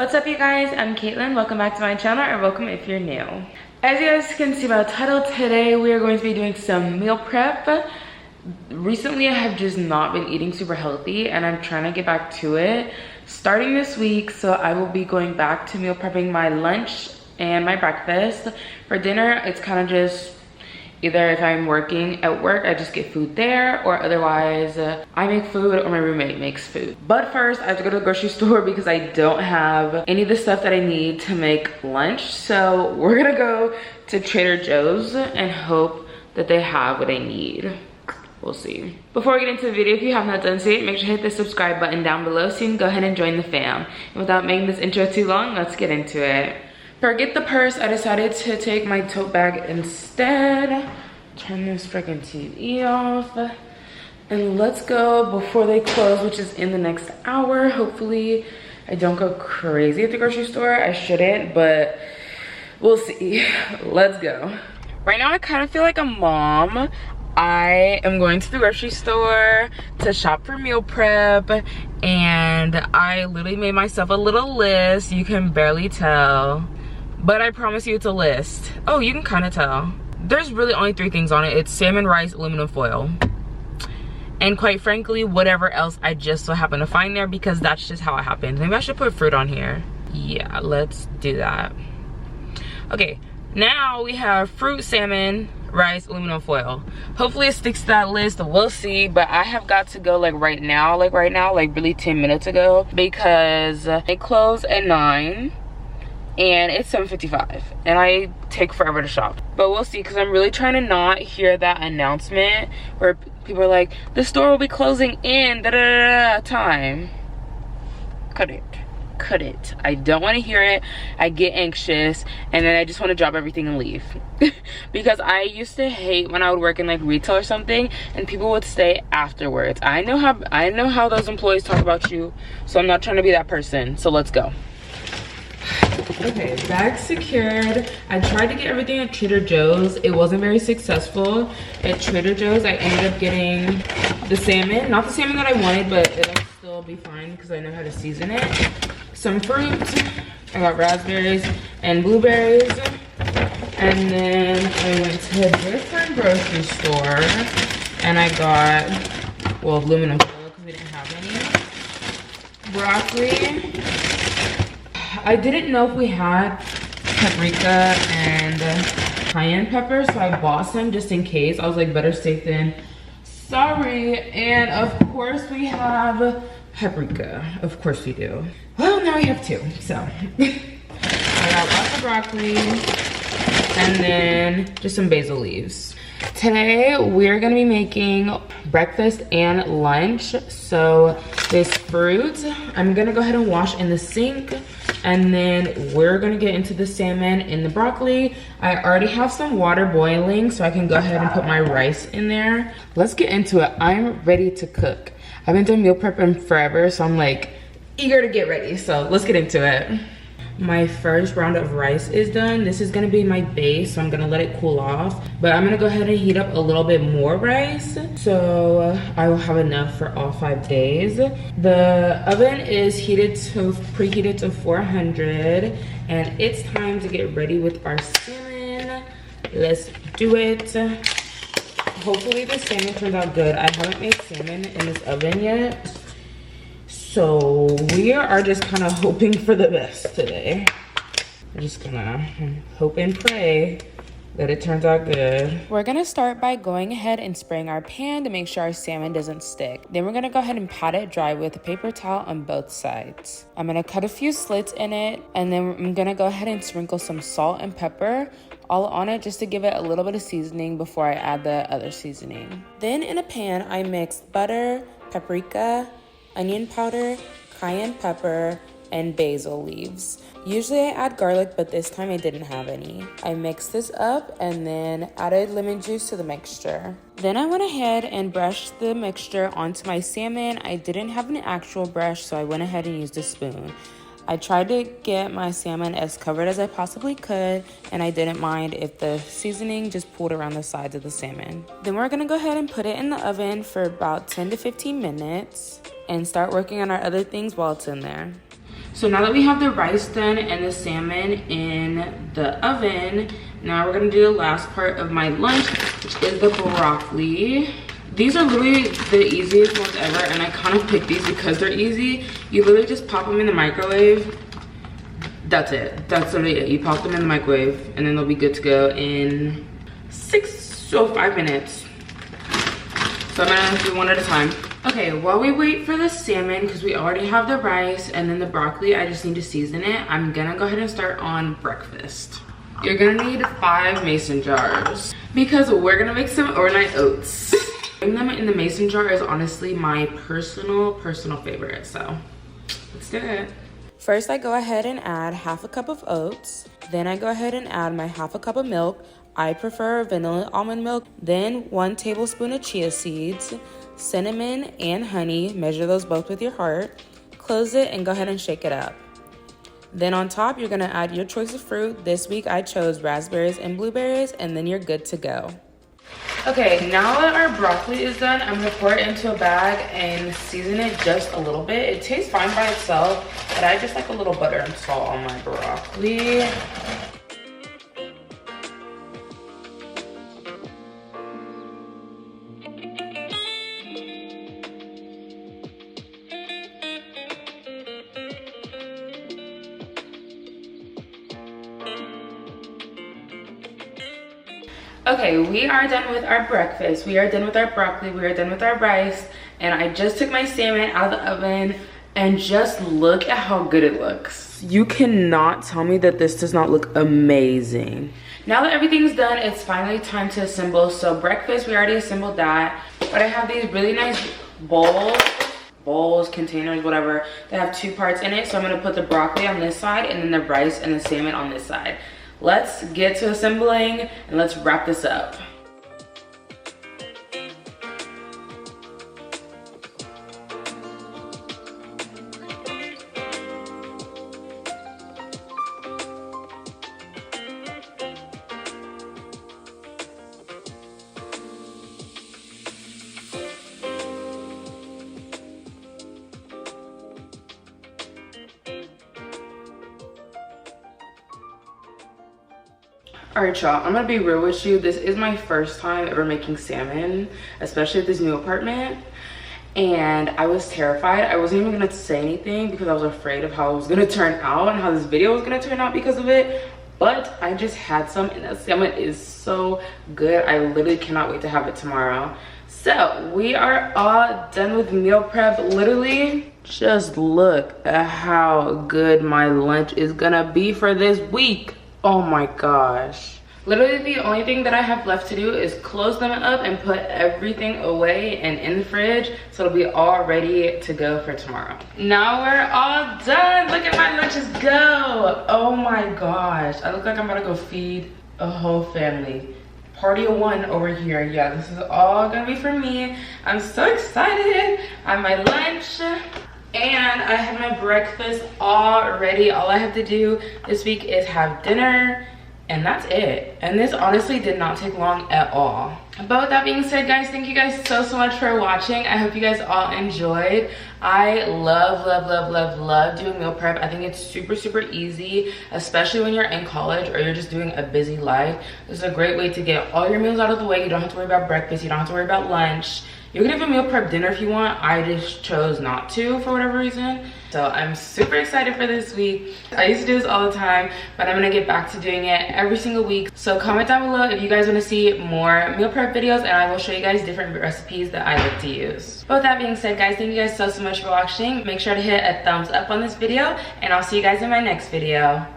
What's up, you guys? I'm Caitlin. Welcome back to my channel, or welcome if you're new. As you guys can see by the title, today we are going to be doing some meal prep. Recently I have just not been eating super healthy and I'm trying to get back to it starting this week. So I will be going back to meal prepping my lunch and my breakfast. For dinner, it's kind of just either if I'm working at work, I just get food there, or otherwise I make food or my roommate makes food. But first, I have to go to the grocery store because I don't have any of the stuff that I need to make lunch. So we're gonna go to Trader Joe's and hope that they have what I need. We'll see. Before we get into the video, if you have not done so yet, make sure to hit the subscribe button down below so you can go ahead and join the fam. And without making this intro too long, let's get into it. Forget the purse, I decided to take my tote bag instead. Turn this freaking TV off. And let's go before they close, which is in the next hour. Hopefully I don't go crazy at the grocery store. I shouldn't, but we'll see. Let's go. Right now I kind of feel like a mom. I am going to the grocery store to shop for meal prep, and I literally made myself a little list. You can barely tell, but I promise you it's a list. Oh, you can kind of tell. There's really only 3 things on it. It's salmon, rice, aluminum foil, and quite frankly, whatever else I just so happen to find there, because that's just how it happens. Maybe I should put fruit on here. Yeah, let's do that. Okay, now we have fruit, salmon, rice, aluminum foil. Hopefully it sticks to that list. We'll see, but I have got to go like right now, like really 10 minutes ago, because it closed at 9 and it's 7:55 and I take forever to shop. But we'll see, because I'm really trying to not hear that announcement where people are like, the store will be closing in time. Cut it. I don't want to hear it. I get anxious and then I just want to drop everything and leave. Because I used to hate when I would work in like retail or something and people would stay afterwards. I know how those employees talk about you, so I'm not trying to be that person. So let's go. Okay, bag secured. I tried to get everything at Trader Joe's. It wasn't very successful. At Trader Joe's, I ended up getting the salmon. Not the salmon that I wanted, but it'll still be fine because I know how to season it. Some fruit. I got raspberries and blueberries. And then I went to a different grocery store and I got, well, aluminum foil because we didn't have any. Broccoli. I didn't know if we had paprika and cayenne pepper, so I bought some just in case. I was like, better safe than sorry. And of course we have paprika. Of course we do. Well, now we have 2, so. I got lots of broccoli and then just some basil leaves. Today we're gonna be making breakfast and lunch. So this fruit, I'm gonna go ahead and wash in the sink, and then we're gonna get into the salmon and the broccoli. I already have some water boiling, so I can go ahead and put my rice in there. Let's get into it. I'm ready to cook. I've been doing meal prepping forever, so I'm like eager to get ready. So let's get into it. My first round of rice is done. This is gonna be my base, so I'm gonna let it cool off. But I'm gonna go ahead and heat up a little bit more rice, so I will have enough for all 5 days. The oven is preheated to 400, and it's time to get ready with our salmon. Let's do it. Hopefully the salmon turns out good. I haven't made salmon in this oven yet, so we are just kind of hoping for the best today. We're just gonna hope and pray that it turns out good. We're gonna start by going ahead and spraying our pan to make sure our salmon doesn't stick. Then we're gonna go ahead and pat it dry with a paper towel on both sides. I'm gonna cut a few slits in it, and then I'm gonna go ahead and sprinkle some salt and pepper all on it just to give it a little bit of seasoning before I add the other seasoning. Then in a pan, I mixed butter, paprika, onion powder, cayenne pepper, and basil leaves. Usually I add garlic, but this time I didn't have any. I mixed this up and then added lemon juice to the mixture. Then I went ahead and brushed the mixture onto my salmon. I didn't have an actual brush, so I went ahead and used a spoon. I tried to get my salmon as covered as I possibly could, and I didn't mind if the seasoning just pooled around the sides of the salmon. Then we're gonna go ahead and put it in the oven for about 10 to 15 minutes and start working on our other things while it's in there. So now that we have the rice done and the salmon in the oven, now we're gonna do the last part of my lunch, which is the broccoli. These are literally the easiest ones ever, and I kind of picked these because they're easy. You literally just pop them in the microwave. That's it. That's literally it. You pop them in the microwave, and then they'll be good to go in 5 minutes. So I'm gonna do one at a time. Okay, while we wait for the salmon, because we already have the rice and then the broccoli, I just need to season it. I'm gonna go ahead and start on breakfast. You're gonna need 5 mason jars because we're gonna make some overnight oats. Putting them in the mason jar is honestly my personal favorite, so let's do it. First, I go ahead and add 1/2 cup of oats. Then I go ahead and add my 1/2 cup of milk. I prefer vanilla almond milk. Then 1 tablespoon of chia seeds, cinnamon and honey. Measure those both with your heart. Close it and go ahead and shake it up. Then on top, you're gonna add your choice of fruit. This week I chose raspberries and blueberries, and then you're good to go. Okay, now that our broccoli is done, I'm gonna pour it into a bag and season it just a little bit. It tastes fine by itself, but I just like a little butter and salt on my broccoli. Okay, we are done with our breakfast. We are done with our broccoli. We are done with our rice. And I just took my salmon out of the oven, and just look at how good it looks. You cannot tell me that this does not look amazing. Now that everything's done, it's finally time to assemble. So breakfast, we already assembled that. But I have these really nice bowls, containers, whatever, that have 2 parts in it. So I'm gonna put the broccoli on this side and then the rice and the salmon on this side. Let's get to assembling and let's wrap this up. All right, y'all, I'm gonna be real with you. This is my first time ever making salmon, especially at this new apartment. And I was terrified. I wasn't even gonna say anything because I was afraid of how it was gonna turn out and how this video was gonna turn out because of it. But I just had some, and that salmon is so good. I literally cannot wait to have it tomorrow. So we are all done with meal prep. Literally, just look at how good my lunch is gonna be for this week. Oh my gosh. Literally the only thing that I have left to do is close them up and put everything away and in the fridge, so it'll be all ready to go for tomorrow. Now we're all done. Look at my lunches go. Oh my gosh. I look like I'm about to go feed a whole family. Party of 1 over here. Yeah, this is all gonna be for me. I'm so excited. I have my lunch. And I have my breakfast all ready. All I have to do this week is have dinner, and that's it. And this honestly did not take long at all. But with that being said, guys, thank you guys so much for watching. I hope you guys all enjoyed. I love doing meal prep. I think it's super easy, especially when you're in college or you're just doing a busy life. This is a great way to get all your meals out of the way. You don't have to worry about breakfast. You don't have to worry about lunch. You can even meal prep dinner if you want. I just chose not to for whatever reason. So I'm super excited for this week. I used to do this all the time, but I'm gonna get back to doing it every single week. So comment down below if you guys wanna see more meal prep videos, and I will show you guys different recipes that I like to use. But with that being said, guys, thank you guys so much for watching. Make sure to hit a thumbs up on this video, and I'll see you guys in my next video.